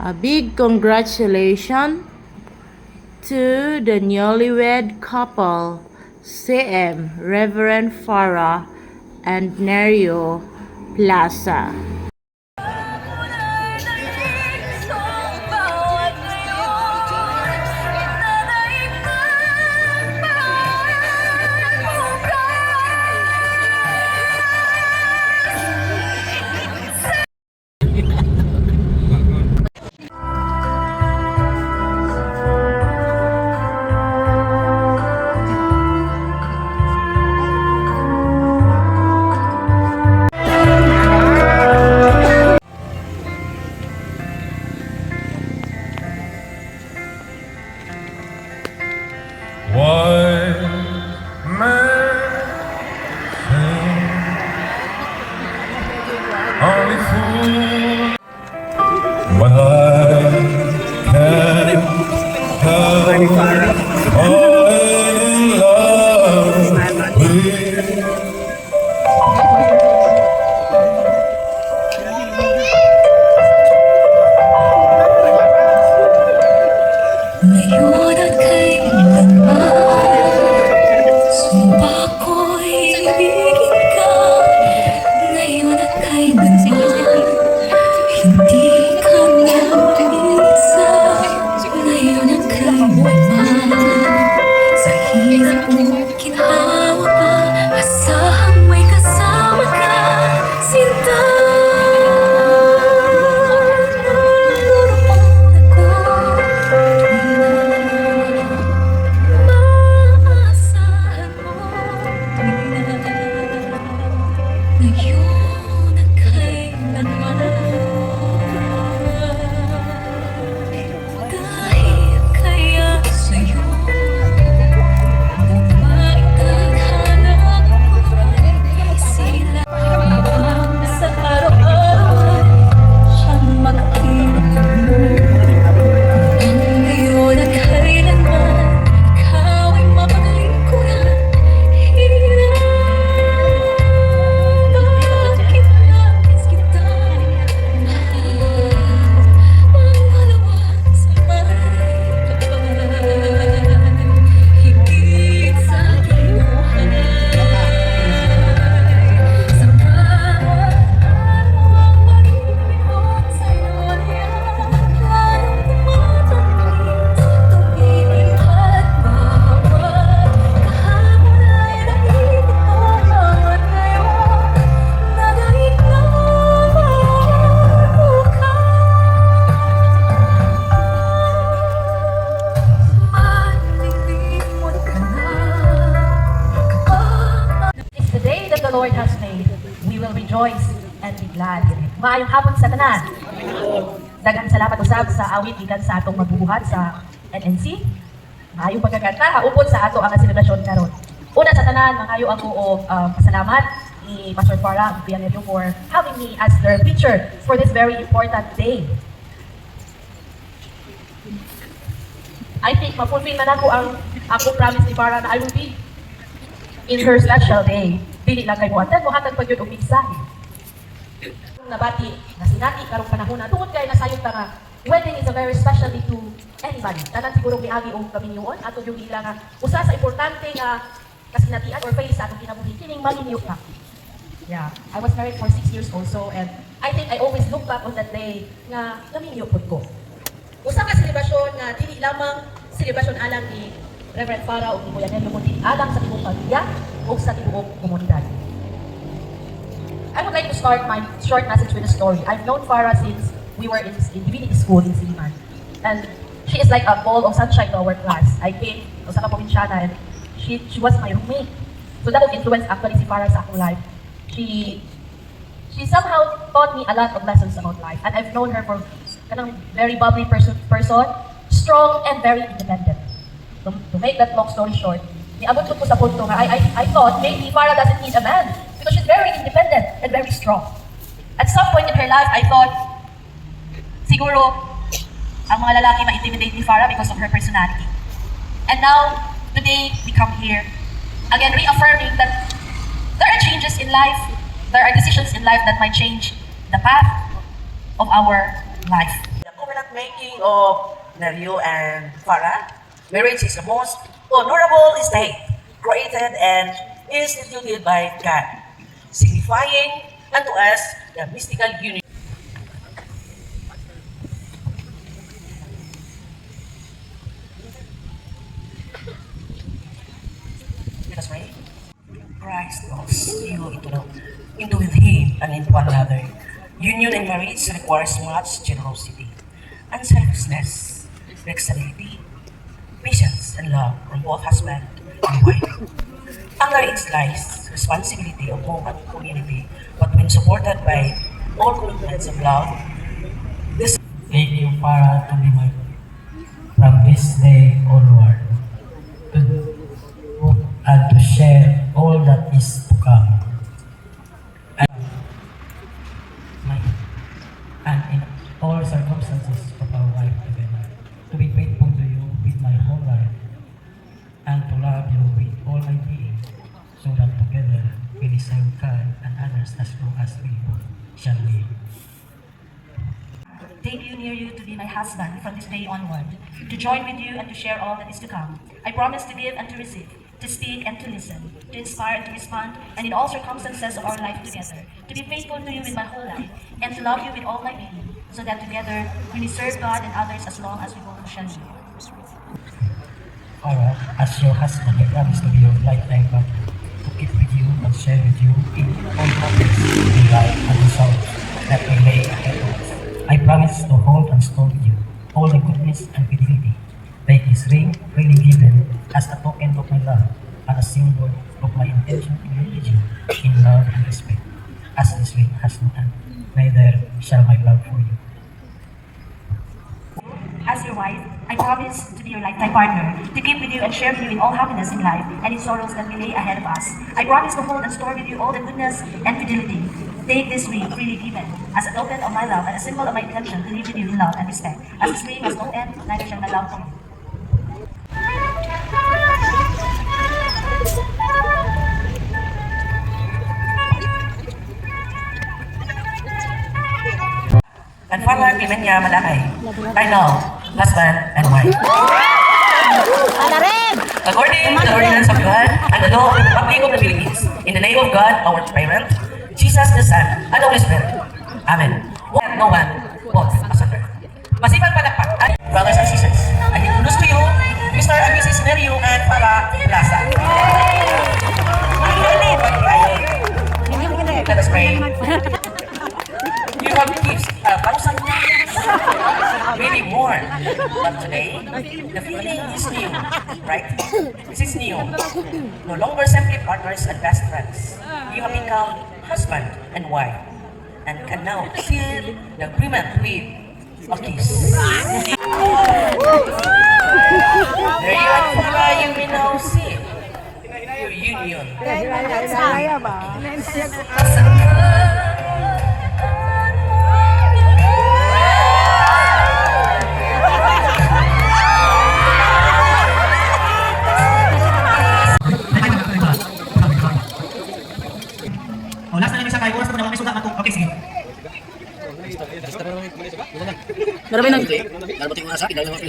A big congratulations to the newlywed couple, CM Reverend Farah and Nerio Plaza. Wise man say only fool, but I can't help falling in love with Ngayon at kailanman, sumpa ko'y ibigin ka. Ngayon at kailanman, hindi ka na isa. Ngayon at kailanman, sa hirap mo ginawa pa, asahang may kasama ka, sinta. Ngayon at kailanman, dahil kaya sa'yo maitaghanap ko sila habang sa araw-araw siyang magkakita. Ngayon at kailanman, ikaw ay mapaglingkuran. The Lord has made, we will rejoice and be glad in it. Maayong hapon sa tanan. Daghang salamat usab sa awit ikan sa atong magbubuhat sa NNC. Maayong pagkakanta haupon sa ato ang selebrasyon karon. Una sa tanan, mangayo ako og pasalamat ni Pastor Farah Villanueva for having me as their preacher for this very important day. I think mapulfil man ako ang ako promise ni Farah na I will be in her special day. Dili lang kay buhatan, buhatan pag yun umisahe. Nabati, nasinati, karong panahon na, tungod kay nasayot ta nga, wedding is a very special day to anybody. Tanan siguro miagi o kaminyoon, ato yung ila nga, usa sa importante nga kasinatian or face sa atong kinabuhi, kining malinyo pa. Yeah, I was married for 6 years also, and I think I always look back on that day nga naminyo po ko. Usa ka selebrasyon nga, dili lamang selebrasyon alang ni Reverend Farah o ni Kuya Nelio, kundi alang sa tibuok pamilya o sa tibuok komunidad. I would like to start my short message with a story. I've known Farah since we were in divinity school in Siliman. And she is like a ball of sunshine to our class. I came sa Provinciana and she was my roommate. So that would influence actually si Farah sa akong life. She somehow taught me a lot of lessons about life. And I've known her for kanang very bubbly person, strong and very independent. To make that long story short, niabot ko sa punto nga, I thought maybe Farah doesn't need a man because she's very independent and very strong. At some point in her life, I thought, siguro, ang mga lalaki ma-intimidate ni Farah because of her personality. And now, today, we come here, again reaffirming that there are changes in life, there are decisions in life that might change the path of our life. Ako walang making of Nerio and Farah, marriage is the most honorable estate created and instituted by God, signifying unto us the mystical union. Let us pray. Christ calls you into with Him and into one another. Union in marriage requires much generosity, unselfishness, flexibility, patience, and love from both husband and wife. Under it lies responsibility of home and community, but when supported by all commitments of love, this Take you para to be my from this day onward and to share all that is to come. And in all circumstances of our life together, to be faithful to you with my whole life and to love you with all my being, so that together we deserve God and others as long as we shall live. Take you near you to be my husband from this day onward, to join with you and to share all that is to come. I promise to give and to receive, to speak and to listen, to inspire and to respond, and in all circumstances of our life together, to be faithful to you with my whole life, and to love you with all my being, so that together we may serve God and others as long as we both shall live. Farah, as your husband, I promise to be your lifetime partner, to keep with you and share with you in all topics in life and the sorrows that we lay ahead of us. I promise to hold and store with you all the goodness and fidelity. Take this ring, freely given, as a token of my love and a symbol of my intention to live you in love and respect. As this ring has no end, neither shall my love for you. As your wife, I promise to be your lifetime partner, to keep with you and share with you in all happiness in life and in sorrows that may lay ahead of us. I promise to hold and store with you all the goodness and fidelity. Take this ring freely given as a token of my love and a symbol of my intention to live with you in love and respect. As this ring has no end, neither shall my love for you. and Farah Pimenya Malakay. I know, husband and wife. According to the ordinance of God and the law of the Republic of the Philippines, in the name of God, our parent, Jesus the Son, and the Holy Spirit. Amen. No one walks as a prayer. Masipag palakpak ay brothers and sisters. I introduce to you Mr. and Mrs. Nerio and Farah Plaza. Let us pray. You have gifts, 1,000 maybe more. But today, the feeling is new, right? This is new. No longer simply partners and best friends. You have become husband and wife, and can now seal the agreement with a kiss. There you are, Farah, you may now seal your union. Oh, last na lang isa kayo. Oras na po na may suga na to. Okay, sige. Marami nang Dalawa tingin mo na sa akin, dahil naman